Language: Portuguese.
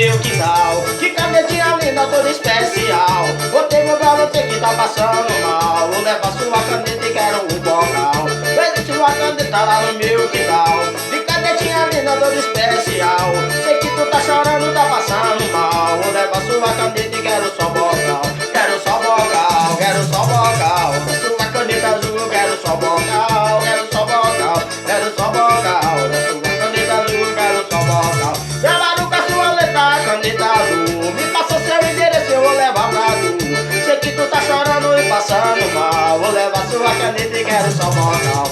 meu quintal. Que canetinha linda, toda especial. Botei meu belo, você que tá passando mal. Vou levar sua caneta e quero um bocal. Existe uma caneta lá no meu quintal. Que canetinha linda, toda especial. Sei que tu tá chorando, tá passando mal. Vou levar sua caneta e quero só bocal. Quero só bocal, quero só bocal. Da sua caneta azul eu quero só bocal. Quero só bocal, quero só bocal. Da sua caneta azul eu quero só bocal. Trabalho com a sua letra, caneta azul. Me passa seu endereço, eu vou levar pra tu. Sei que tu tá chorando e passando mal. Vou levar sua caneta e quero só bocal.